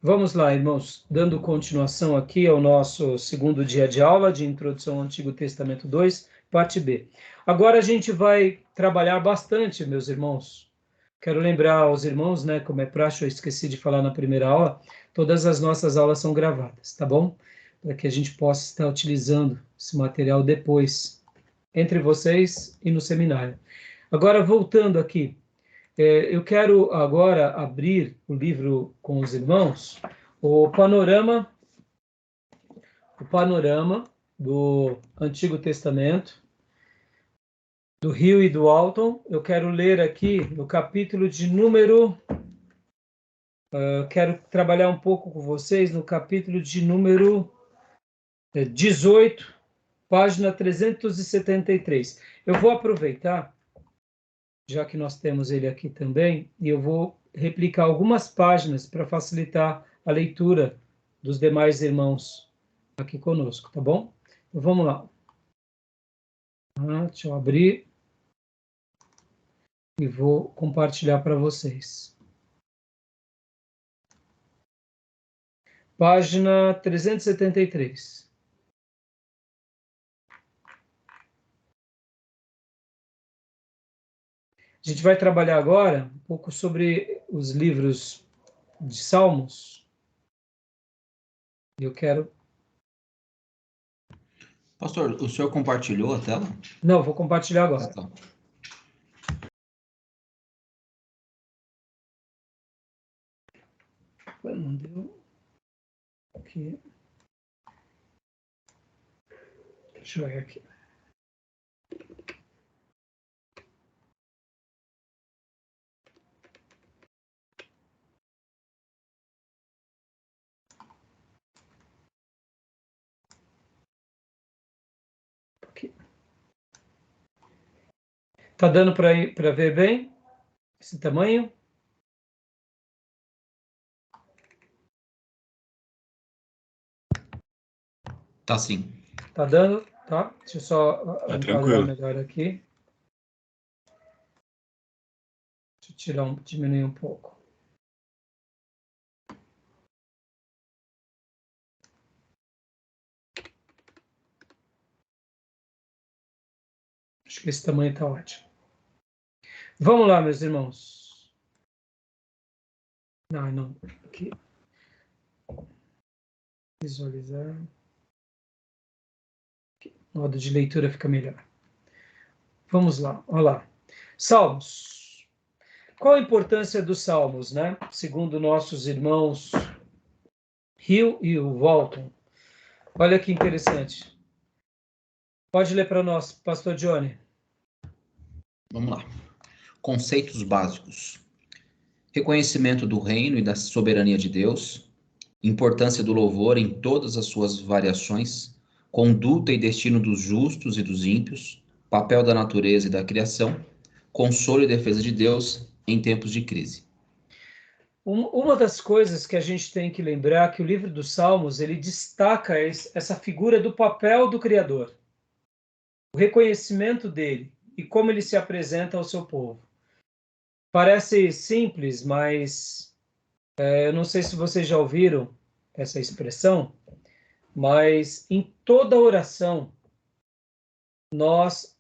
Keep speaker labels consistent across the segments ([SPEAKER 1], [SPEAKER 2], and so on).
[SPEAKER 1] Vamos lá, irmãos, dando continuação aqui ao nosso segundo dia de aula de Introdução ao Antigo Testamento 2, parte B. Agora a gente vai trabalhar bastante, meus irmãos. Quero lembrar aos irmãos, né, como é praxe, eu esqueci de falar na primeira aula, todas as nossas aulas são gravadas, tá bom? Para que a gente possa estar utilizando esse material depois, entre vocês e no seminário. Agora, voltando aqui, eu quero agora abrir o livro com os irmãos, o panorama do Antigo Testamento, do Rio e do Alton. Eu quero ler aqui no capítulo de número. Quero trabalhar um pouco com vocês no capítulo de número 18, página 373. Eu vou aproveitar, já que nós temos ele aqui também, e eu vou replicar algumas páginas para facilitar a leitura dos demais irmãos aqui conosco, tá bom? Então, vamos lá. Deixa eu abrir e vou compartilhar para vocês. Página 373. A gente vai trabalhar agora um pouco sobre os livros de Salmos. Eu quero...
[SPEAKER 2] Pastor, o senhor compartilhou a tela?
[SPEAKER 1] Não, vou compartilhar agora.
[SPEAKER 2] Tá.
[SPEAKER 1] Não deu. Aqui. Deixa eu ver aqui. Aqui. Tá dando para ver bem esse tamanho?
[SPEAKER 2] Tá sim.
[SPEAKER 1] Tá dando, tá? Deixa eu só enquadrar
[SPEAKER 3] tranquilo.
[SPEAKER 1] melhor aqui. Deixa eu diminuir um pouco. Acho que esse tamanho tá ótimo. Vamos lá, meus irmãos. Não. Aqui. Visualizar. Aqui. Modo de leitura fica melhor. Vamos lá, olha lá. Salmos. Qual a importância dos salmos, né? Segundo nossos irmãos Hill e o Walton. Olha que interessante. Pode ler para nós, Pastor Johnny.
[SPEAKER 2] Vamos lá. Conceitos básicos. Reconhecimento do reino e da soberania de Deus. Importância do louvor em todas as suas variações. Conduta e destino dos justos e dos ímpios. Papel da natureza e da criação. Consolo e defesa de Deus em tempos de crise.
[SPEAKER 1] Uma das coisas que a gente tem que lembrar é que o livro dos Salmos, ele destaca essa figura do papel do Criador, o reconhecimento dele e como ele se apresenta ao seu povo. Parece simples, mas eu não sei se vocês já ouviram essa expressão, mas em toda oração nós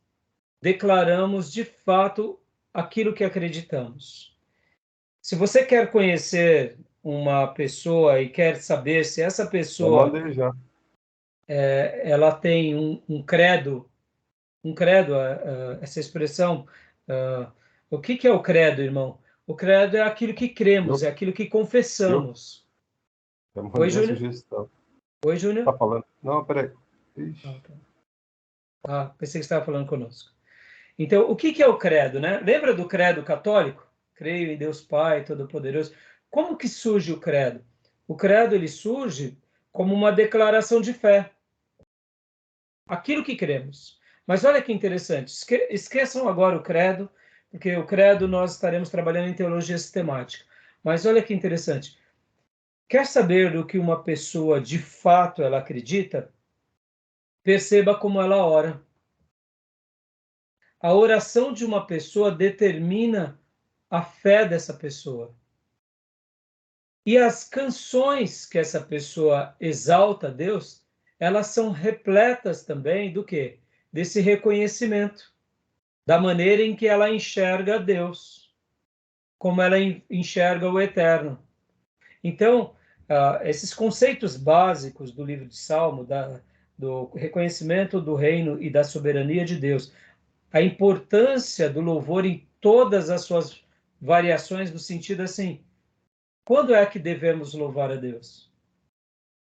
[SPEAKER 1] declaramos de fato aquilo que acreditamos. Se você quer conhecer uma pessoa e quer saber se essa pessoa ela tem um credo, essa expressão, o que é o credo, irmão? O credo é aquilo que cremos, é aquilo que confessamos. Oi, Júnior?
[SPEAKER 3] Sugestão.
[SPEAKER 1] Oi, Júnior?
[SPEAKER 3] Tá falando? Não, peraí.
[SPEAKER 1] Pensei que você estava falando conosco. Então, o que é o credo, né? Lembra do credo católico? Creio em Deus Pai Todo-Poderoso. Como que surge o credo? O credo, ele surge como uma declaração de fé. Aquilo que cremos. Mas olha que interessante. Esqueçam agora o credo, porque o credo nós estaremos trabalhando em teologia sistemática. Mas olha que interessante. Quer saber do que uma pessoa de fato ela acredita? Perceba como ela ora. A oração de uma pessoa determina a fé dessa pessoa. E as canções que essa pessoa exalta a Deus, elas são repletas também do quê? Desse reconhecimento, da maneira em que ela enxerga Deus, como ela enxerga o Eterno. Então, esses conceitos básicos do livro de Salmo, do reconhecimento do reino e da soberania de Deus, a importância do louvor em todas as suas variações, no sentido assim, quando é que devemos louvar a Deus?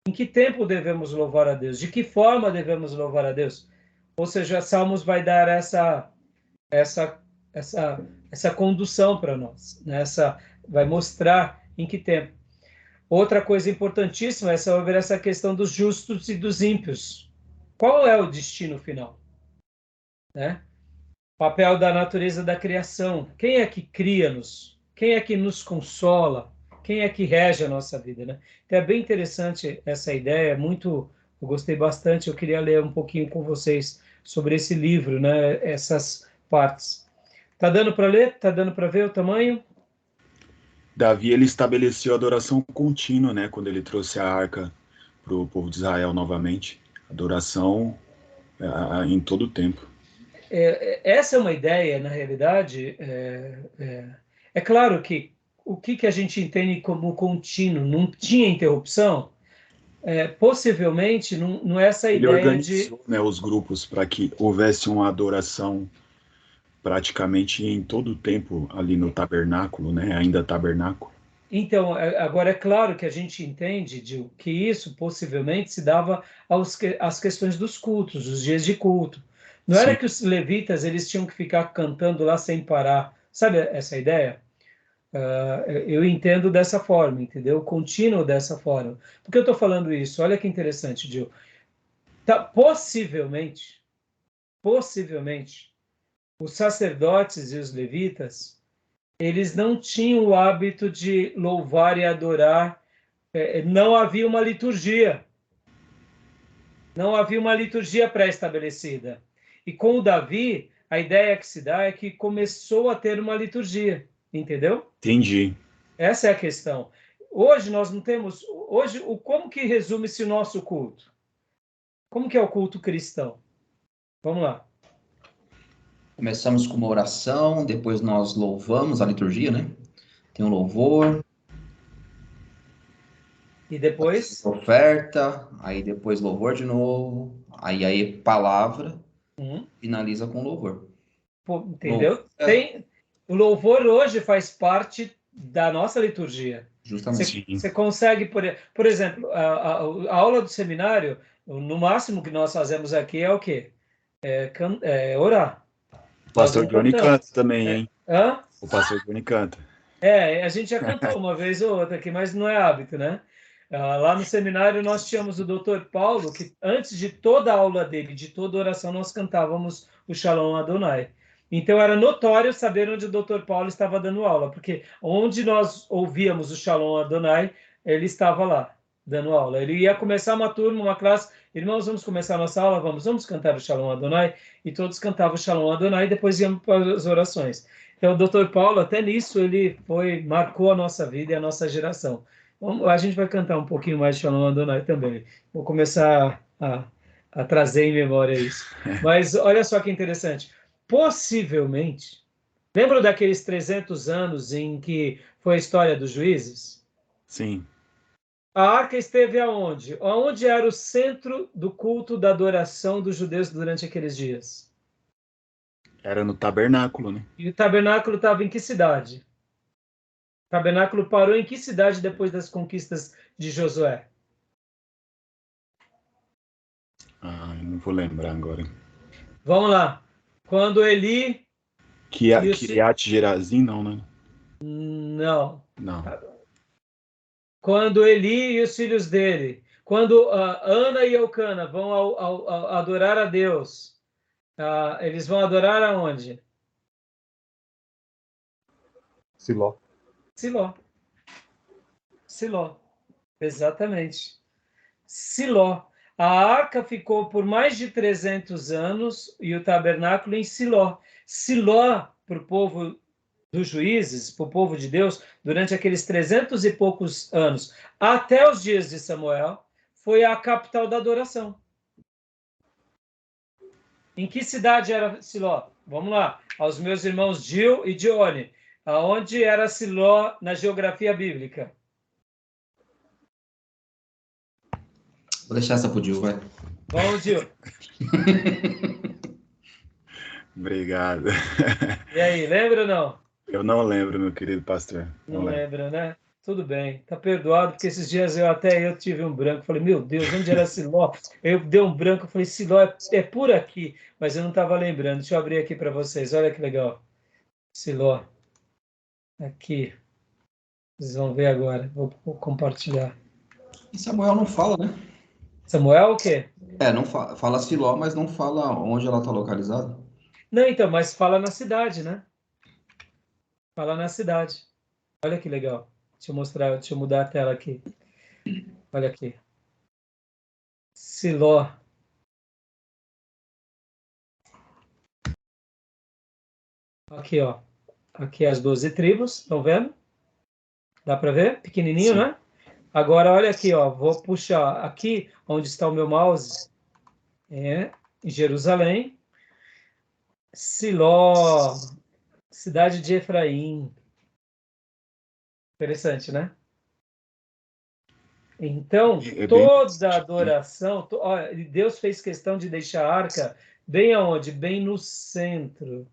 [SPEAKER 1] Em que tempo devemos louvar a Deus? De que forma devemos louvar a Deus? Ou seja, Salmos vai dar essa, essa condução para nós, né? Vai mostrar em que tempo. Outra coisa importantíssima é sobre essa questão dos justos e dos ímpios. Qual é o destino final? Né? Papel da natureza da criação. Quem é que cria-nos? Quem é que nos consola? Quem é que rege a nossa vida? Né? Então é bem interessante essa ideia, eu gostei bastante, eu queria ler um pouquinho com vocês sobre esse livro, né? Essas partes. Tá dando para ler? Tá dando para ver o tamanho?
[SPEAKER 3] Davi, ele estabeleceu a adoração contínua, né, quando ele trouxe a arca para o povo de Israel novamente. Adoração em todo o tempo.
[SPEAKER 1] Essa é uma ideia, na realidade, é claro que o que a gente entende como contínuo, não tinha interrupção, possivelmente não é essa
[SPEAKER 3] Ele
[SPEAKER 1] ideia de...
[SPEAKER 3] organizou, né, os grupos para que houvesse uma adoração praticamente em todo o tempo ali no tabernáculo, né, ainda tabernáculo.
[SPEAKER 1] Então, agora é claro que a gente entende que isso possivelmente se dava às questões dos cultos, os dias de culto. Não era
[SPEAKER 3] Sim.
[SPEAKER 1] que os levitas eles tinham que ficar cantando lá sem parar. Sabe essa ideia? Eu entendo dessa forma, entendeu? Contínuo dessa forma. Por que eu estou falando isso? Olha que interessante, Gil. Possivelmente, os sacerdotes e os levitas, eles não tinham o hábito de louvar e adorar. Não havia uma liturgia. Não havia uma liturgia pré-estabelecida. E com o Davi, a ideia que se dá é que começou a ter uma liturgia, entendeu?
[SPEAKER 3] Entendi.
[SPEAKER 1] Essa é a questão. Hoje nós não temos. Hoje, como que resume-se o nosso culto? Como que é o culto cristão? Vamos lá.
[SPEAKER 2] Começamos com uma oração, depois nós louvamos a liturgia, né? Tem um louvor,
[SPEAKER 1] E depois?
[SPEAKER 2] oferta, aí depois louvor de novo, aí palavra, finaliza com louvor.
[SPEAKER 1] Entendeu?
[SPEAKER 2] É,
[SPEAKER 1] O louvor hoje faz parte da nossa liturgia.
[SPEAKER 2] justamente.
[SPEAKER 1] Você consegue, por exemplo, a aula do seminário, no máximo que nós fazemos aqui é o quê? Orar.
[SPEAKER 3] O pastor Johnny canta também,
[SPEAKER 1] É,
[SPEAKER 3] hein?
[SPEAKER 1] hã?
[SPEAKER 3] O pastor Johnny canta.
[SPEAKER 1] A gente já cantou uma vez ou outra aqui, mas não é hábito, né? Lá no seminário nós tínhamos o Dr. Paulo, que antes de toda a aula dele, de toda oração, nós cantávamos o Shalom Adonai. Então era notório saber onde o Dr. Paulo estava dando aula, porque onde nós ouvíamos o Shalom Adonai, ele estava lá, dando aula. Ele ia começar uma turma, uma classe, irmãos, vamos começar a nossa aula, vamos cantar o Shalom Adonai, e todos cantavam o Shalom Adonai, e depois íamos para as orações. Então, o Dr. Paulo, até nisso, ele marcou a nossa vida e a nossa geração. A gente vai cantar um pouquinho mais de Shalom Adonai também. Vou começar a trazer em memória isso. Mas olha só que interessante. Possivelmente, lembram daqueles 300 anos em que foi a história dos juízes?
[SPEAKER 3] Sim.
[SPEAKER 1] A arca esteve aonde? Aonde era o centro do culto da adoração dos judeus durante aqueles dias?
[SPEAKER 3] Era no tabernáculo, né?
[SPEAKER 1] E o tabernáculo estava em que cidade? O tabernáculo parou em que cidade depois das conquistas de Josué?
[SPEAKER 3] Ah, eu não vou lembrar agora.
[SPEAKER 1] Vamos lá. Quando Eli...
[SPEAKER 3] Kiriat Gerazim, não, né?
[SPEAKER 1] Não.
[SPEAKER 3] Não.
[SPEAKER 1] Quando Eli e os filhos dele, quando Ana e Eucana vão adorar a Deus, eles vão adorar aonde?
[SPEAKER 3] Siló.
[SPEAKER 1] Siló. Siló. Exatamente. Siló. A arca ficou por mais de 300 anos e o tabernáculo em Siló. Siló, para o povo dos juízes para o povo de Deus, durante aqueles 300 e poucos anos, até os dias de Samuel, foi a capital da adoração. Em que cidade era Siló? Vamos lá, aos meus irmãos Gil e Dione. Aonde era Siló na geografia bíblica?
[SPEAKER 2] Vou deixar essa pro Gil, vai.
[SPEAKER 1] Vamos, Gil.
[SPEAKER 3] Obrigado.
[SPEAKER 1] E aí, lembra ou não?
[SPEAKER 3] Eu não lembro, meu querido pastor.
[SPEAKER 1] Não lembra, né? Tudo bem, tá perdoado, porque esses dias eu tive um branco. Falei, meu Deus, onde era Siló? Eu dei um branco, falei, Siló é por aqui, mas eu não estava lembrando. Deixa eu abrir aqui para vocês, olha que legal. Siló. Aqui. Vocês vão ver agora, vou compartilhar.
[SPEAKER 2] E Samuel não fala, né?
[SPEAKER 1] Samuel o quê?
[SPEAKER 2] Não fala Siló, mas não fala onde ela está localizada.
[SPEAKER 1] Não, então, mas fala na cidade, né? Fala na cidade. Olha que legal. Deixa eu mostrar, deixa eu mudar a tela aqui. Olha aqui. Siló. Aqui, ó. Aqui as 12 tribos, estão vendo? Dá para ver? Pequenininho, sim, né? Agora, olha aqui, ó. Vou puxar aqui, onde está o meu mouse. Em Jerusalém. Siló. Cidade de Efraim. Interessante, né? Então, toda adoração, Deus fez questão de deixar a arca bem aonde? Bem no centro.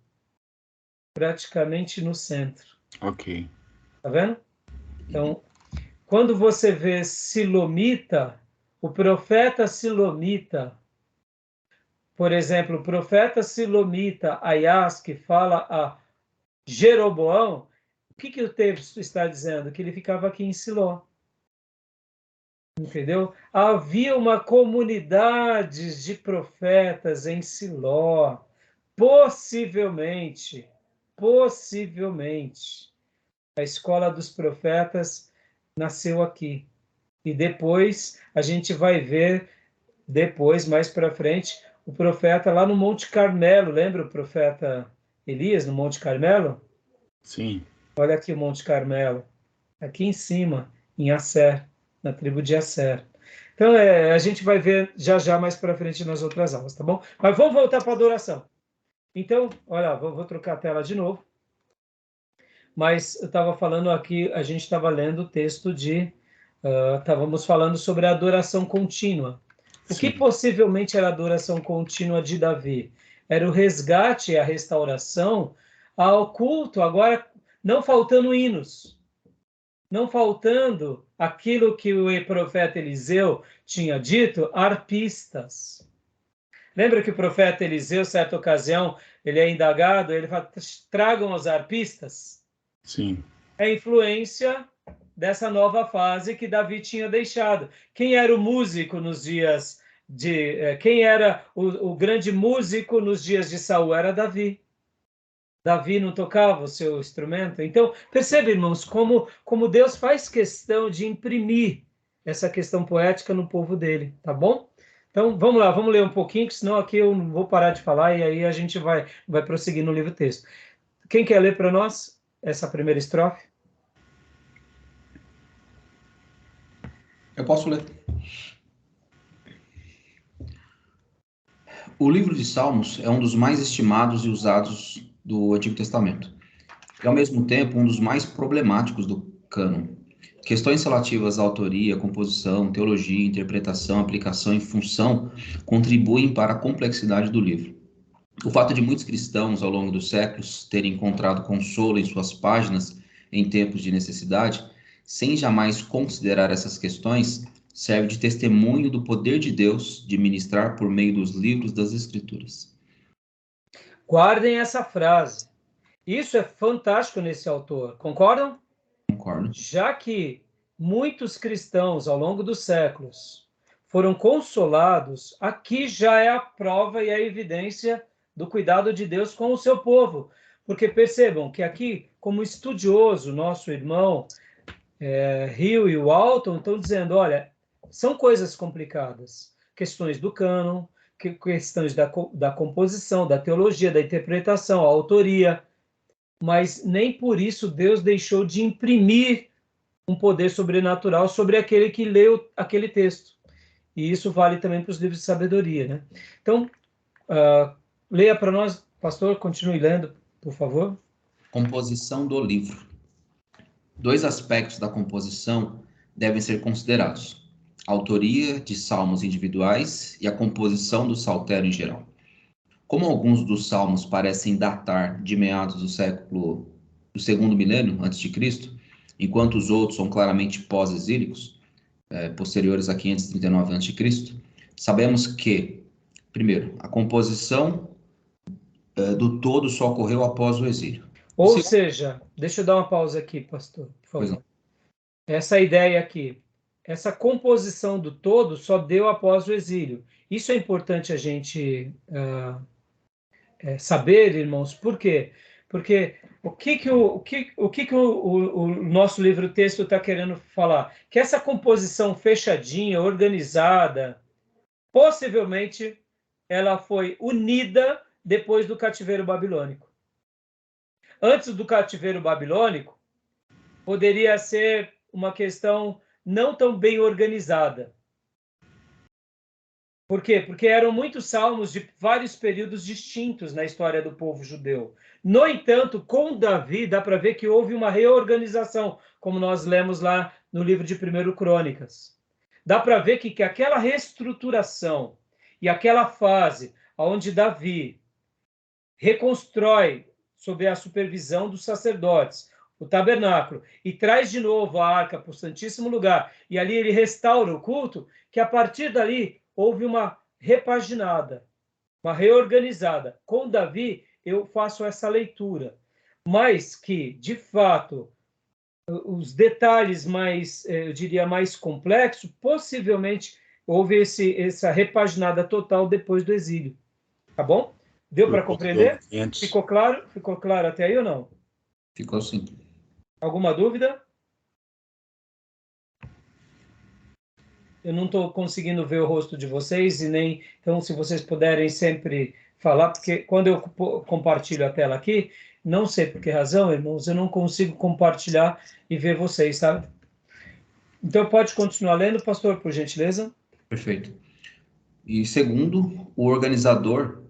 [SPEAKER 1] Praticamente no centro.
[SPEAKER 3] Ok.
[SPEAKER 1] Tá vendo? Então, quando você vê Silomita, o profeta Silomita, por exemplo, o profeta Silomita, Aias, que fala a Jeroboão, o que o texto está dizendo? Que ele ficava aqui em Siló. Entendeu? Havia uma comunidade de profetas em Siló. Possivelmente, a escola dos profetas nasceu aqui. E depois a gente vai ver, mais para frente, o profeta lá no Monte Carmelo. Lembra o profeta Elias no Monte Carmelo?
[SPEAKER 3] Sim.
[SPEAKER 1] Olha aqui o Monte Carmelo. Aqui em cima, em Asser, na tribo de Asser. Então, a gente vai ver já mais para frente nas outras aulas, tá bom? Mas vamos voltar para a adoração. Então, olha, vou trocar a tela de novo. Mas eu estava falando aqui, a gente estava lendo o texto estávamos falando sobre a adoração contínua. O que possivelmente era a adoração contínua de Davi? Era o resgate e a restauração ao culto, agora não faltando hinos, não faltando aquilo que o profeta Eliseu tinha dito, arpistas. Lembra que o profeta Eliseu, certa ocasião, ele é indagado, ele fala, tragam os arpistas?
[SPEAKER 3] Sim.
[SPEAKER 1] É a influência dessa nova fase que Davi tinha deixado. Quem era o músico nos dias quem era o grande músico nos dias de Saul? Era Davi. Davi não tocava o seu instrumento. Então, percebe, irmãos, como Deus faz questão de imprimir essa questão poética no povo dele, tá bom? Então, vamos lá, vamos ler um pouquinho, que senão aqui eu não vou parar de falar e aí a gente vai prosseguir no livro texto. Quem quer ler para nós essa primeira estrofe?
[SPEAKER 2] Eu posso ler. O livro de Salmos é um dos mais estimados e usados do Antigo Testamento. E, ao mesmo tempo, um dos mais problemáticos do cânon. Questões relativas à autoria, composição, teologia, interpretação, aplicação e função contribuem para a complexidade do livro. O fato de muitos cristãos, ao longo dos séculos, terem encontrado consolo em suas páginas em tempos de necessidade, sem jamais considerar essas questões, serve de testemunho do poder de Deus de ministrar por meio dos livros das Escrituras.
[SPEAKER 1] Guardem essa frase. Isso é fantástico nesse autor. Concordam?
[SPEAKER 2] Concordo.
[SPEAKER 1] Já que muitos cristãos, ao longo dos séculos, foram consolados, aqui já é a prova e a evidência do cuidado de Deus com o seu povo. Porque percebam que aqui, como estudioso, nosso irmão Rio e o Alton estão dizendo, olha, são coisas complicadas. Questões do cânon, questões da composição, da teologia, da interpretação, a autoria. mas nem por isso Deus deixou de imprimir um poder sobrenatural sobre aquele que leu aquele texto. E isso vale também para os livros de sabedoria, né? Então, leia para nós, pastor, continue lendo, por favor.
[SPEAKER 2] Composição do livro. 2 aspectos da composição devem ser considerados: a autoria de salmos individuais e a composição do saltério em geral. Como alguns dos salmos parecem datar de meados do segundo milênio antes de Cristo, enquanto os outros são claramente pós-exílicos, posteriores a 539 a.C., sabemos que, primeiro, a composição do todo só ocorreu após o exílio.
[SPEAKER 1] Ou seja, deixa eu dar uma pausa aqui, pastor, por favor. Essa ideia aqui, essa composição do todo só deu após o exílio. Isso é importante a gente saber, irmãos. Por quê? Porque o que o nosso livro-texto está querendo falar? Que essa composição fechadinha, organizada, possivelmente ela foi unida depois do cativeiro babilônico. Antes do cativeiro babilônico, poderia ser uma questão não tão bem organizada. Por quê? Porque eram muitos salmos de vários períodos distintos na história do povo judeu. No entanto, com Davi, dá para ver que houve uma reorganização, como nós lemos lá no livro de 1 Crônicas. Dá para ver que aquela reestruturação e aquela fase onde Davi reconstrói, sob a supervisão dos sacerdotes, o tabernáculo, e traz de novo a arca para o Santíssimo Lugar, e ali ele restaura o culto, que a partir dali houve uma repaginada, uma reorganizada. Com Davi, eu faço essa leitura, mas que, de fato, os detalhes mais, eu diria, mais complexos, possivelmente houve essa repaginada total depois do exílio. Tá bom? Deu para compreender? Ficou claro? Ficou claro até aí ou não?
[SPEAKER 2] Ficou sim.
[SPEAKER 1] Alguma dúvida? Eu não estou conseguindo ver o rosto de vocês, e nem... Então, se vocês puderem sempre falar, porque quando eu compartilho a tela aqui, não sei por que razão, irmãos, eu não consigo compartilhar e ver vocês, sabe? Então, pode continuar lendo, pastor, por gentileza.
[SPEAKER 2] Perfeito. E segundo, o organizador,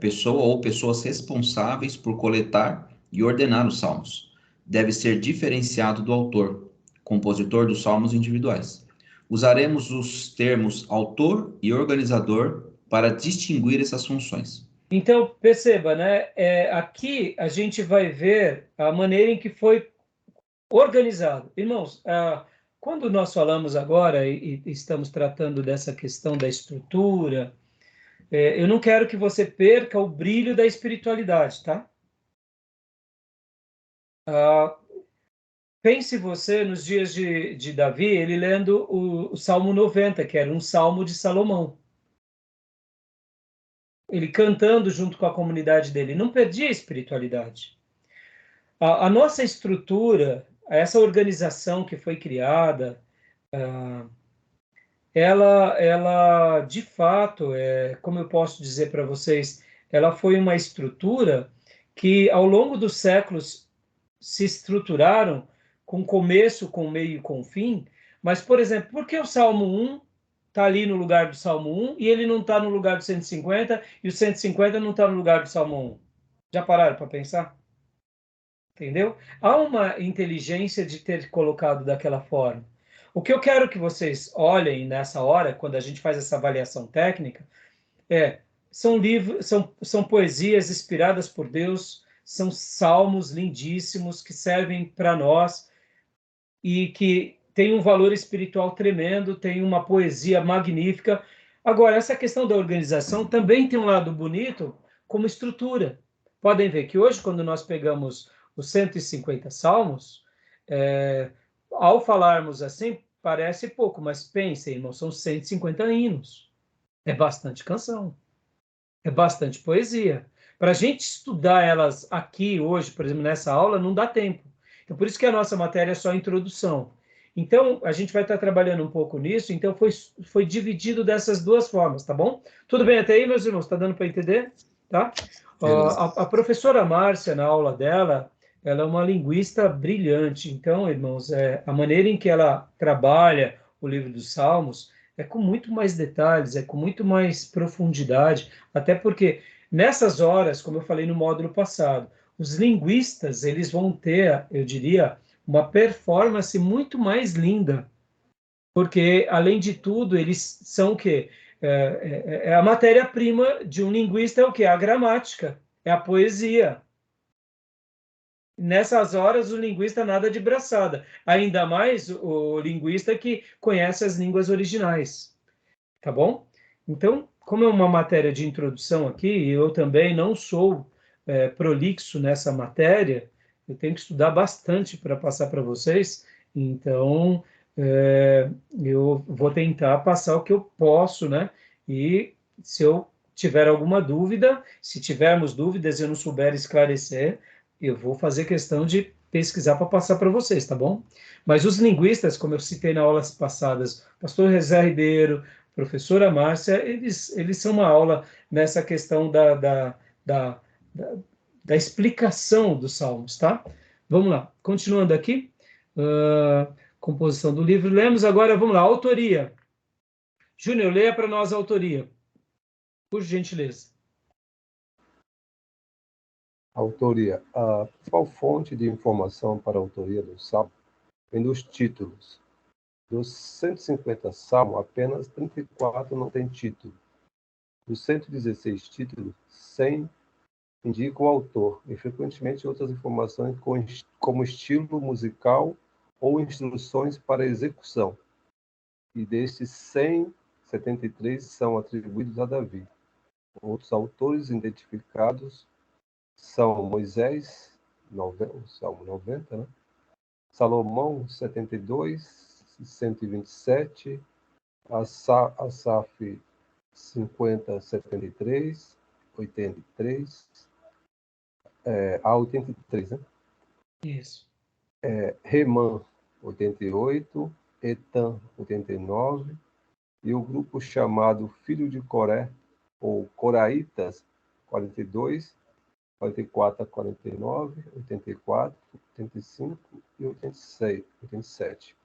[SPEAKER 2] pessoa ou pessoas responsáveis por coletar e ordenar os salmos, deve ser diferenciado do autor, compositor dos salmos individuais. Usaremos os termos autor e organizador para distinguir essas funções.
[SPEAKER 1] Então, perceba, né? Aqui a gente vai ver a maneira em que foi organizado. Irmãos, quando nós falamos agora e estamos tratando dessa questão da estrutura, eu não quero que você perca o brilho da espiritualidade, tá? Pense você nos dias de Davi, ele lendo o Salmo 90, que era um salmo de Salomão. Ele cantando junto com a comunidade dele. Não perdia a espiritualidade. A nossa estrutura, essa organização que foi criada, ela de fato, como eu posso dizer para vocês, ela foi uma estrutura que ao longo dos séculos se estruturaram com começo, com meio e com fim. Mas, por exemplo, por que o Salmo 1 está ali no lugar do Salmo 1 e ele não está no lugar do 150 e o 150 não está no lugar do Salmo 1? Já pararam para pensar? Entendeu? Há uma inteligência de ter colocado daquela forma. O que eu quero que vocês olhem nessa hora, quando a gente faz essa avaliação técnica, são livros, são poesias inspiradas por Deus, são salmos lindíssimos que servem para nós e que tem um valor espiritual tremendo, tem uma poesia magnífica. Agora, essa questão da organização também tem um lado bonito como estrutura. Podem ver que hoje, quando nós pegamos os 150 salmos, ao falarmos assim, parece pouco, mas pensem, irmão, são 150 hinos. É bastante canção. É bastante poesia. Para a gente estudar elas aqui hoje, por exemplo, nessa aula, não dá tempo. Então, por isso que a nossa matéria é só introdução. Então, a gente vai estar trabalhando um pouco nisso, então foi dividido dessas duas formas, tá bom? Tudo bem até aí, meus irmãos? Está dando para entender? tá? A professora Márcia, na aula dela, ela é uma linguista brilhante. Então, irmãos, a maneira em que ela trabalha o livro dos Salmos é com muito mais detalhes, é com muito mais profundidade, até porque nessas horas, como eu falei no módulo passado, os linguistas, eles vão ter, eu diria, uma performance muito mais linda, porque, além de tudo, eles são o quê? A matéria-prima de um linguista é o quê? A gramática, é a poesia. Nessas horas, o linguista nada de braçada, ainda mais o linguista que conhece as línguas originais, tá bom? Então, como é uma matéria de introdução aqui, eu também não sou prolixo nessa matéria, eu tenho que estudar bastante para passar para vocês, então eu vou tentar passar o que eu posso, né? E se eu tiver alguma dúvida, se tivermos dúvidas e eu não souber esclarecer, eu vou fazer questão de pesquisar para passar para vocês, tá bom? Mas os linguistas, como eu citei nas aulas passadas, pastor José Ribeiro, professora Márcia, eles são uma aula nessa questão da, da explicação dos salmos, tá? Vamos lá, continuando aqui, composição do livro, lemos agora, vamos lá, autoria. Júnior, leia para nós a autoria, por gentileza.
[SPEAKER 4] Autoria. A principal fonte de informação para a autoria do salmo vem dos títulos. Dos 150 salmos, apenas 34 não têm título. Dos 116 títulos, 100 indicam o autor, e frequentemente outras informações como estilo musical ou instruções para execução. E destes 173 são atribuídos a Davi. Outros autores identificados são Moisés, o Salmo 90, né? Salomão, 72, 127, Asaf, 50, 73, 83, a 83, né?
[SPEAKER 1] Isso.
[SPEAKER 4] Remã, 88, Etan, 89, e o grupo chamado Filho de Coré, ou Coraitas, 42, 44 a 49, 84, 85 e 86, 87.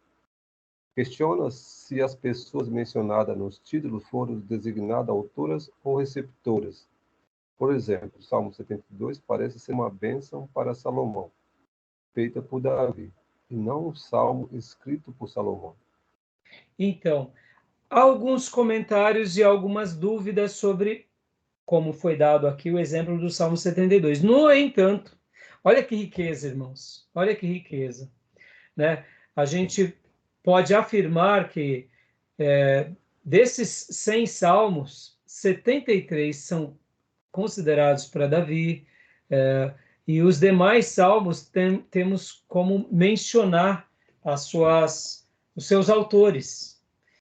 [SPEAKER 4] Questiona se as pessoas mencionadas nos títulos foram designadas autoras ou receptoras. Por exemplo, o Salmo 72 parece ser uma bênção para Salomão, feita por Davi, e não um salmo escrito por Salomão.
[SPEAKER 1] Então, alguns comentários e algumas dúvidas sobre como foi dado aqui o exemplo do Salmo 72. No entanto, olha que riqueza, irmãos, olha que riqueza, né? A gente pode afirmar que desses 100 salmos, 73 são considerados para Davi, e os demais salmos temos como mencionar os seus autores.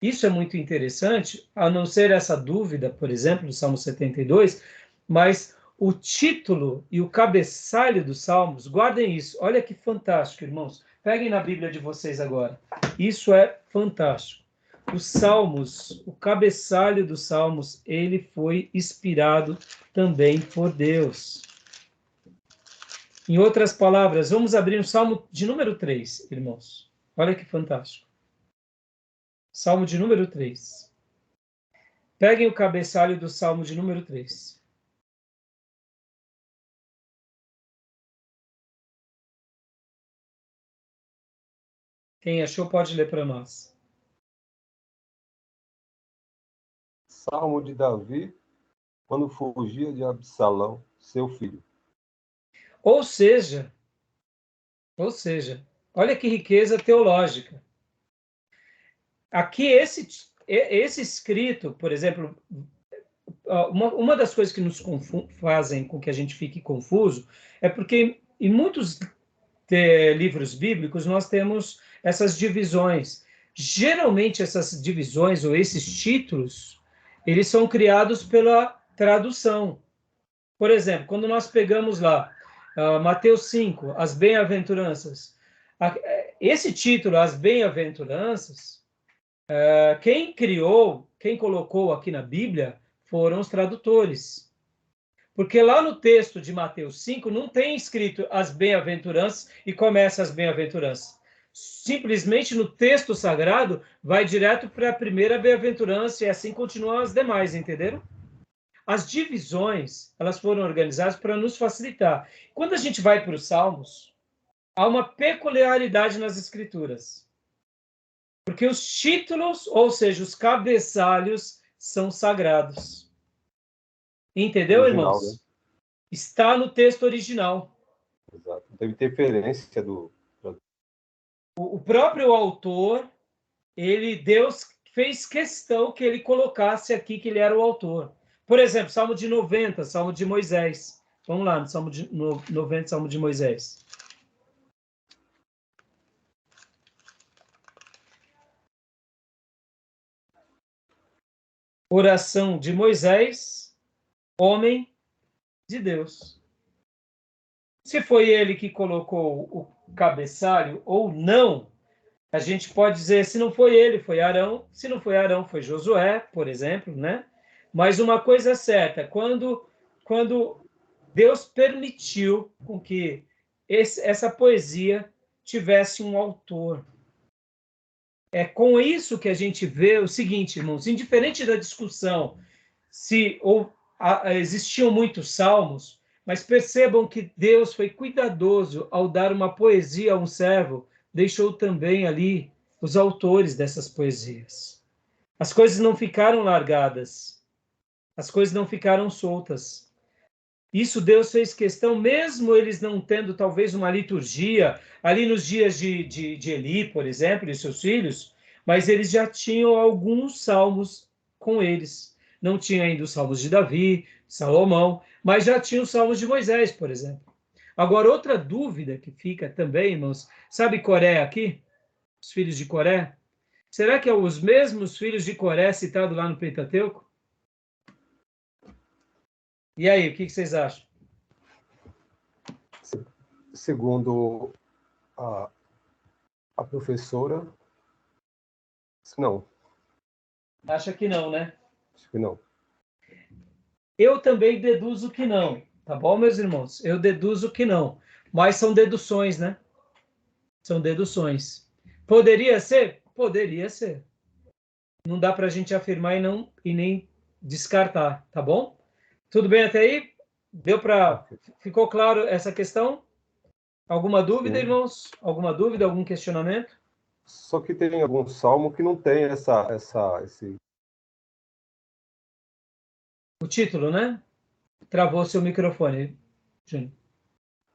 [SPEAKER 1] Isso é muito interessante, a não ser essa dúvida, por exemplo, do Salmo 72, mas o título e o cabeçalho dos Salmos, guardem isso, olha que fantástico, irmãos. Peguem na Bíblia de vocês agora. Isso é fantástico. Os Salmos, o cabeçalho dos Salmos, ele foi inspirado também por Deus. Em outras palavras, vamos abrir o Salmo de número 3, irmãos. Olha que fantástico. Salmo de número 3. Peguem o cabeçalho do Salmo de número 3. Quem achou pode ler para nós.
[SPEAKER 4] Salmo de Davi, quando fugia de Absalão, seu filho.
[SPEAKER 1] Ou seja, olha que riqueza teológica. Aqui, esse escrito, por exemplo, uma das coisas que nos fazem com que a gente fique confuso é porque em muitos livros bíblicos nós temos essas divisões. Geralmente essas divisões ou esses títulos, eles são criados pela tradução. Por exemplo, quando nós pegamos lá Mateus 5, as bem-aventuranças, esse título, as bem-aventuranças, quem colocou aqui na Bíblia foram os tradutores. Porque lá no texto de Mateus 5 não tem escrito as bem-aventuranças e começa as bem-aventuranças. Simplesmente no texto sagrado vai direto para a primeira bem-aventurança e assim continuam as demais, entenderam? As divisões, elas foram organizadas para nos facilitar. Quando a gente vai para os Salmos, há uma peculiaridade nas escrituras. Porque os títulos, ou seja, os cabeçalhos, são sagrados. Entendeu,
[SPEAKER 4] Original,
[SPEAKER 1] irmãos?
[SPEAKER 4] né?
[SPEAKER 1] Está no texto original.
[SPEAKER 4] Exato. Não teve interferência do.
[SPEAKER 1] O próprio autor, Deus fez questão que ele colocasse aqui que ele era o autor. Por exemplo, Salmo de 90, Salmo de Moisés. Vamos lá, no Salmo de 90, Salmo de Moisés. Oração de Moisés, homem de Deus. Se foi ele que colocou o cabeçalho ou não, a gente pode dizer, se não foi ele, foi Arão. Se não foi Arão, foi Josué, por exemplo, né? Mas uma coisa é certa, quando Deus permitiu com que essa poesia tivesse um autor. É com isso que a gente vê o seguinte, irmãos, indiferente da discussão se existiam muitos salmos, mas percebam que Deus foi cuidadoso ao dar uma poesia a um servo, deixou também ali os autores dessas poesias. As coisas não ficaram largadas, as coisas não ficaram soltas. Isso Deus fez questão, mesmo eles não tendo talvez uma liturgia, ali nos dias de Eli, por exemplo, e seus filhos, mas eles já tinham alguns salmos com eles. Não tinha ainda os salmos de Davi, Salomão, mas já tinha os salmos de Moisés, por exemplo. Agora, outra dúvida que fica também, irmãos, sabe Coré aqui? Os filhos de Coré? Será que é os mesmos filhos de Coré citados lá no Pentateuco? E aí, o que vocês acham?
[SPEAKER 4] Segundo a professora, não.
[SPEAKER 1] Acha que não, né?
[SPEAKER 4] Acho que não.
[SPEAKER 1] Eu também deduzo que não, tá bom, meus irmãos? Eu deduzo que não, mas são deduções, né? São deduções. Poderia ser? Poderia ser. Não dá para a gente afirmar e nem descartar, tá bom? Tudo bem até aí? Ficou claro essa questão? Alguma dúvida,
[SPEAKER 4] Sim.
[SPEAKER 1] irmãos? Alguma dúvida, algum questionamento?
[SPEAKER 4] Só que tem algum salmo que não tem esse.
[SPEAKER 1] O título, né? Travou seu microfone, Júnior.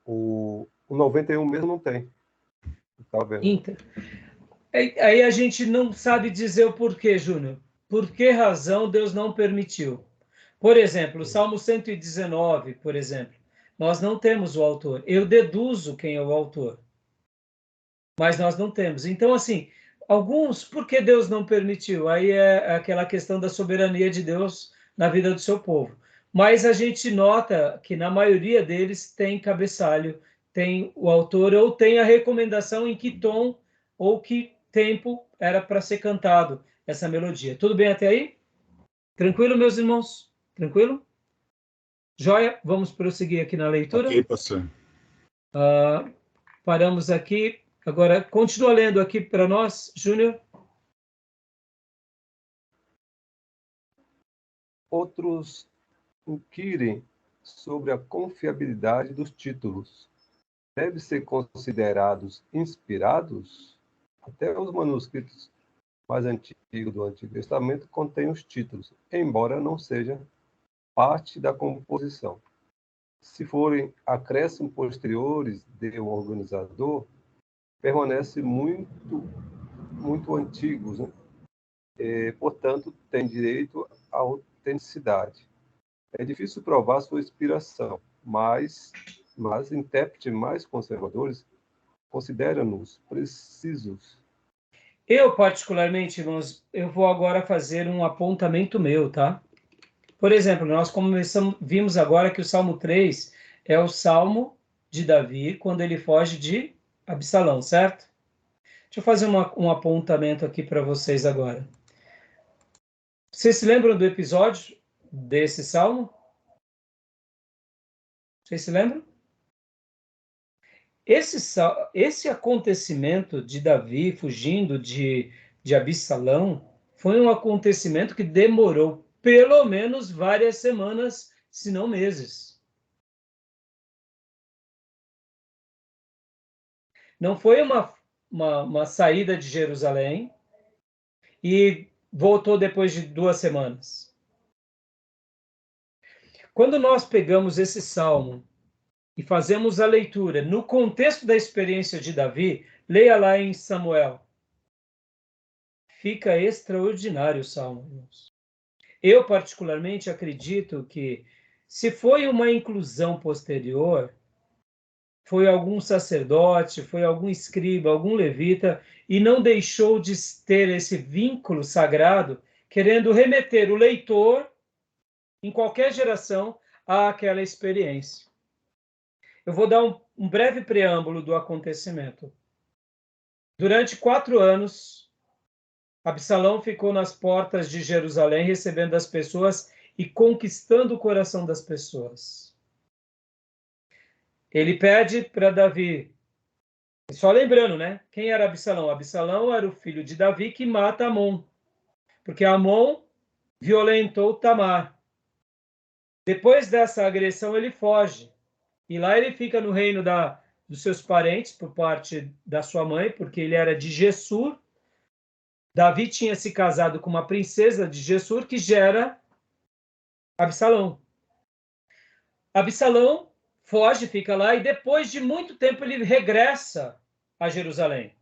[SPEAKER 4] O 91 mesmo não tem. Tá vendo?
[SPEAKER 1] Inter. Aí a gente não sabe dizer o porquê, Júnior. Por que razão Deus não permitiu? Por exemplo, o Salmo 119, por exemplo, nós não temos o autor. Eu deduzo quem é o autor, mas nós não temos. Então, assim, por que Deus não permitiu? Aí é aquela questão da soberania de Deus na vida do seu povo. Mas a gente nota que na maioria deles tem cabeçalho, tem o autor, ou tem a recomendação em que tom ou que tempo era para ser cantado essa melodia. Tudo bem até aí? Tranquilo, meus irmãos? Tranquilo? Joia? Vamos prosseguir aqui na leitura.
[SPEAKER 3] Ok, pastor.
[SPEAKER 1] Paramos aqui. Agora, continua lendo aqui para nós, Júnior.
[SPEAKER 4] Outros inquirem sobre a confiabilidade dos títulos. Devem ser considerados inspirados? Até os manuscritos mais antigos do Antigo Testamento contêm os títulos, embora não seja parte da composição. Se forem acréscimos posteriores de um organizador, permanecem muito antigos, né? Portanto, têm direito à autenticidade. É difícil provar sua inspiração, mas intérpretes mais conservadores consideram-nos precisos.
[SPEAKER 1] Eu, particularmente, irmãos, eu vou agora fazer um apontamento meu, tá? Por exemplo, nós vimos agora que o Salmo 3 é o Salmo de Davi quando ele foge de Absalão, certo? Deixa eu fazer um apontamento aqui para vocês agora. Vocês se lembram do episódio desse Salmo? Vocês se lembram? Esse acontecimento de Davi fugindo de Absalão foi um acontecimento que demorou pelo menos várias semanas, se não meses. Não foi uma saída de Jerusalém e voltou depois de 2 semanas. Quando nós pegamos esse salmo e fazemos a leitura no contexto da experiência de Davi, leia lá em Samuel. Fica extraordinário o salmo, irmãos. Eu, particularmente, acredito que, se foi uma inclusão posterior, foi algum sacerdote, foi algum escriba, algum levita, e não deixou de ter esse vínculo sagrado, querendo remeter o leitor, em qualquer geração, àquela experiência. Eu vou dar um breve preâmbulo do acontecimento. Durante 4 anos, Absalão ficou nas portas de Jerusalém, recebendo as pessoas e conquistando o coração das pessoas. Ele pede para Davi, só lembrando, né? Quem era Absalão? Absalão era o filho de Davi que mata Amon, porque Amon violentou Tamar. Depois dessa agressão, ele foge. E lá ele fica no reino dos seus parentes, por parte da sua mãe, porque ele era de Gessur. Davi tinha se casado com uma princesa de Gessur, que gera Absalão. Absalão foge, fica lá, e depois de muito tempo ele regressa a Jerusalém.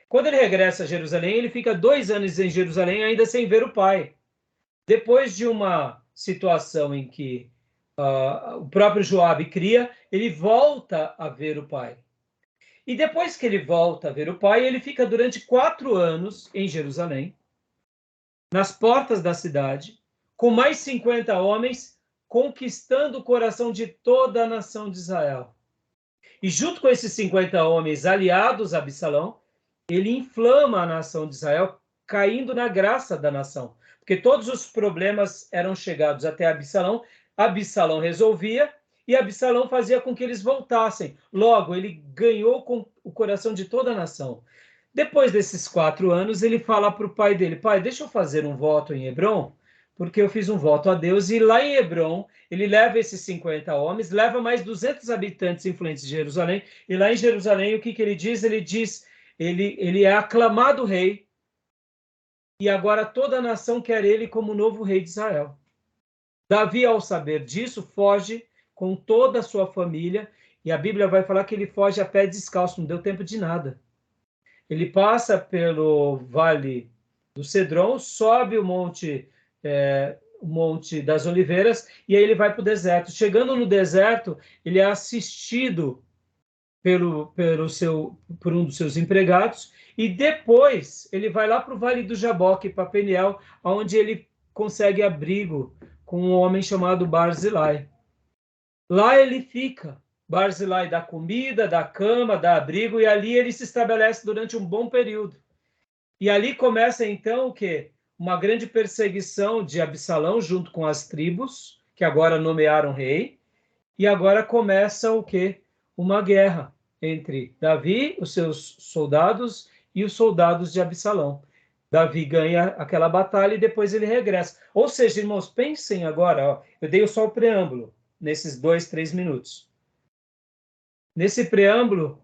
[SPEAKER 1] Quando ele regressa a Jerusalém, ele fica 2 anos em Jerusalém, ainda sem ver o pai. Depois de uma situação em que o próprio Joabe cria, ele volta a ver o pai. E depois que ele volta a ver o pai, ele fica durante 4 anos em Jerusalém, nas portas da cidade, com mais 50 homens, conquistando o coração de toda a nação de Israel. E junto com esses 50 homens aliados a Absalão, ele inflama a nação de Israel, caindo na graça da nação. Porque todos os problemas eram chegados até Absalão, Absalão resolvia, e Absalão fazia com que eles voltassem. Logo, ele ganhou com o coração de toda a nação. Depois desses 4 anos, ele fala para o pai dele, pai, deixa eu fazer um voto em Hebrom, porque eu fiz um voto a Deus, e lá em Hebrom, ele leva esses 50 homens, leva mais 200 habitantes influentes de Jerusalém, e lá em Jerusalém, o que ele diz? Ele é aclamado rei, e agora toda a nação quer ele como novo rei de Israel. Davi, ao saber disso, foge com toda a sua família, e a Bíblia vai falar que ele foge a pé descalço, não deu tempo de nada. Ele passa pelo Vale do Cedron, sobe o Monte das Oliveiras, e aí ele vai para o deserto. Chegando no deserto, ele é assistido por um dos seus empregados, e depois ele vai lá para o Vale do Jaboque, para Peniel, onde ele consegue abrigo com um homem chamado Barzilai. Lá ele fica. Barzilai dá comida, dá cama, dá abrigo, e ali ele se estabelece durante um bom período. E ali começa então o quê? Uma grande perseguição de Absalão junto com as tribos, que agora nomearam rei, e agora começa o quê? Uma guerra entre Davi, os seus soldados, e os soldados de Absalão. Davi ganha aquela batalha e depois ele regressa. Ou seja, irmãos, pensem agora, ó, eu dei só o preâmbulo, nesses 2, 3 minutos. Nesse preâmbulo,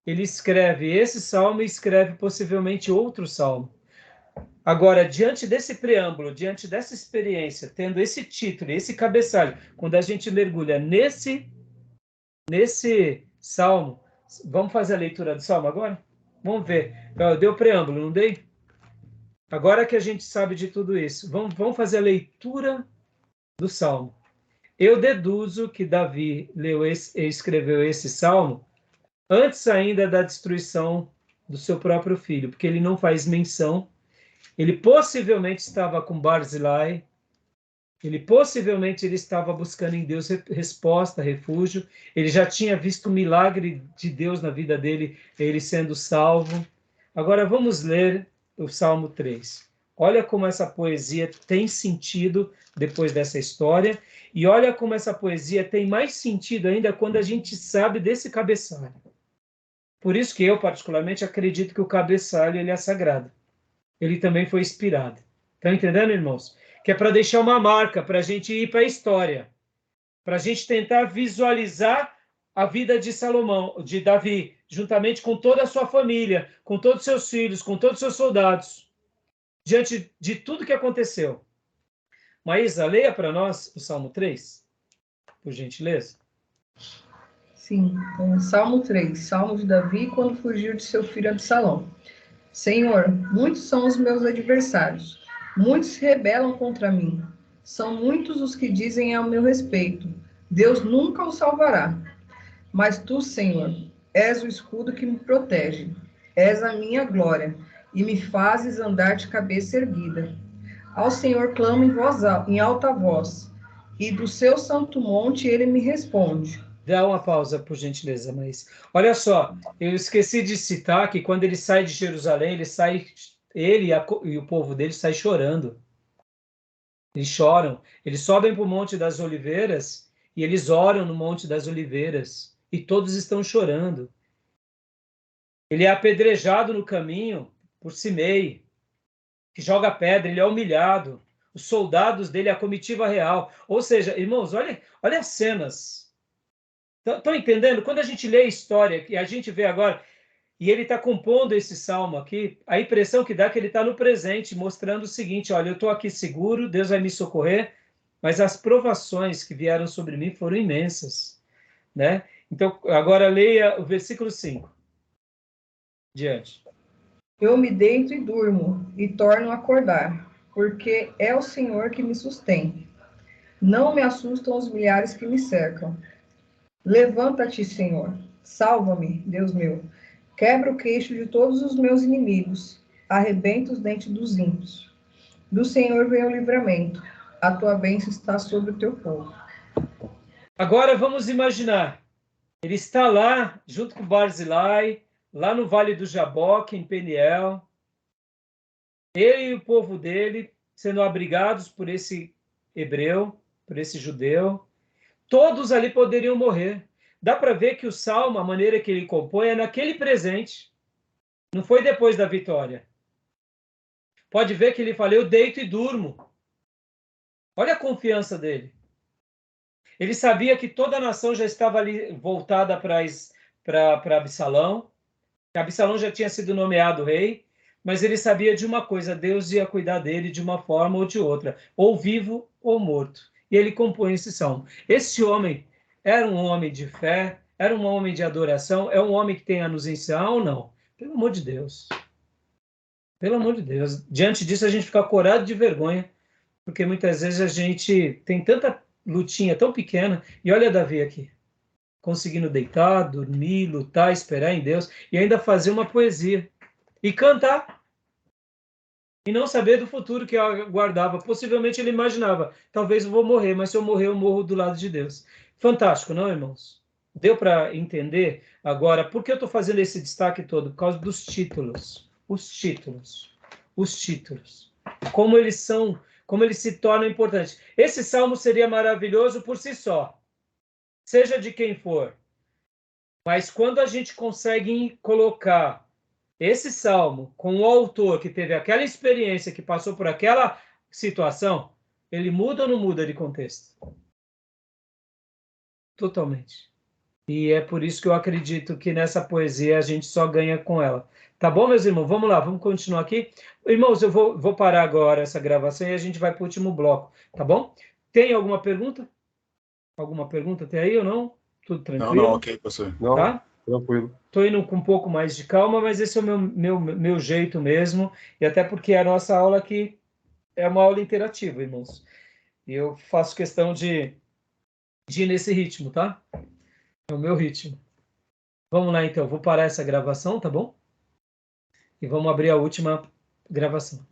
[SPEAKER 1] ele escreve esse salmo e escreve possivelmente outro salmo. Agora, diante desse preâmbulo, diante dessa experiência, tendo esse título, esse cabeçalho, quando a gente mergulha nesse salmo, vamos fazer a leitura do salmo agora? Vamos ver. Eu dei o preâmbulo, não dei? Agora que a gente sabe de tudo isso, vamos fazer a leitura do salmo. Eu deduzo que Davi escreveu esse salmo antes ainda da destruição do seu próprio filho, porque ele não faz menção. Ele possivelmente estava com Barzilai, ele estava buscando em Deus resposta, refúgio. Ele já tinha visto o milagre de Deus na vida dele, ele sendo salvo. Agora vamos ler o Salmo 3. Olha como essa poesia tem sentido depois dessa história, e olha como essa poesia tem mais sentido ainda quando a gente sabe desse cabeçalho. Por isso que eu, particularmente, acredito que o cabeçalho ele é sagrado. Ele também foi inspirado. Estão entendendo, irmãos? Que é para deixar uma marca, para a gente ir para a história, para a gente tentar visualizar a vida de Salomão, de Davi, juntamente com toda a sua família, com todos os seus filhos, com todos os seus soldados, diante de tudo que aconteceu. Maísa, leia para nós o Salmo 3, por gentileza.
[SPEAKER 5] Sim, Salmo 3, Salmo de Davi quando fugiu de seu filho Absalão. Senhor, muitos são os meus adversários, muitos se rebelam contra mim. São muitos os que dizem ao meu respeito, Deus nunca o salvará. Mas tu, Senhor, és o escudo que me protege, és a minha glória, e me fazes andar de cabeça erguida. Ao Senhor clamo em alta voz, e do seu santo monte ele me responde.
[SPEAKER 1] Dá uma pausa, por gentileza, mas olha só, eu esqueci de citar que quando ele sai de Jerusalém, ele e o povo dele sai chorando. Eles choram, eles sobem para o Monte das Oliveiras e eles oram no Monte das Oliveiras e todos estão chorando. Ele é apedrejado no caminho por Simei, que joga pedra, ele é humilhado. Os soldados dele, a comitiva real. Ou seja, irmãos, olha as cenas. Estão entendendo? Quando a gente lê a história, e a gente vê agora, e ele está compondo esse salmo aqui, a impressão que dá é que ele está no presente, mostrando o seguinte, olha, eu estou aqui seguro, Deus vai me socorrer, mas as provações que vieram sobre mim foram imensas, né? Então, agora leia o versículo 5. Diante.
[SPEAKER 5] Eu me deito e durmo, e torno a acordar, porque é o Senhor que me sustém. Não me assustam os milhares que me cercam. Levanta-te, Senhor. Salva-me, Deus meu. Quebra o queixo de todos os meus inimigos. Arrebenta os dentes dos ímpios. Do Senhor vem o livramento. A tua bênção está sobre o teu povo.
[SPEAKER 1] Agora vamos imaginar. Ele está lá, junto com Barzilai, lá no Vale do Jaboque, em Peniel. Ele e o povo dele sendo abrigados por esse hebreu, por esse judeu. Todos ali poderiam morrer. Dá para ver que o salmo, a maneira que ele compõe, é naquele presente. Não foi depois da vitória. Pode ver que ele fala, eu deito e durmo. Olha a confiança dele. Ele sabia que toda a nação já estava ali voltada para Absalão. Absalão já tinha sido nomeado rei, mas ele sabia de uma coisa, Deus ia cuidar dele de uma forma ou de outra, ou vivo ou morto. E ele compõe esse salmo. Esse homem era um homem de fé, era um homem de adoração, é um homem que tem a nos ensinar ou não? Pelo amor de Deus. Pelo amor de Deus. Diante disso, a gente fica corado de vergonha, porque muitas vezes a gente tem tanta lutinha tão pequena, e olha Davi aqui, conseguindo deitar, dormir, lutar, esperar em Deus, e ainda fazer uma poesia, e cantar. E não saber do futuro que aguardava. Possivelmente ele imaginava, talvez eu vou morrer, mas se eu morrer, eu morro do lado de Deus. Fantástico, não, irmãos? Deu para entender agora por que eu estou fazendo esse destaque todo? Por causa dos títulos. Os títulos. Os títulos. Como eles se tornam importantes. Esse salmo seria maravilhoso por si só. Seja de quem for. Mas quando a gente consegue colocar esse salmo, com o autor que teve aquela experiência, que passou por aquela situação, ele muda ou não muda de contexto? Totalmente. E é por isso que eu acredito que nessa poesia a gente só ganha com ela. Tá bom, meus irmãos? Vamos lá, vamos continuar aqui. Irmãos, eu vou parar agora essa gravação e a gente vai para o último bloco, tá bom? Tem alguma pergunta? Alguma pergunta até aí ou não? Tudo tranquilo?
[SPEAKER 3] Não, ok, pastor.
[SPEAKER 4] Não,
[SPEAKER 1] Tá?
[SPEAKER 4] tranquilo.
[SPEAKER 1] Estou indo com um pouco mais de calma, mas esse é o meu jeito mesmo, e até porque a nossa aula aqui é uma aula interativa, irmãos. E eu faço questão de ir nesse ritmo, tá? É o meu ritmo. Vamos lá, então. Vou parar essa gravação, tá bom? E vamos abrir a última gravação.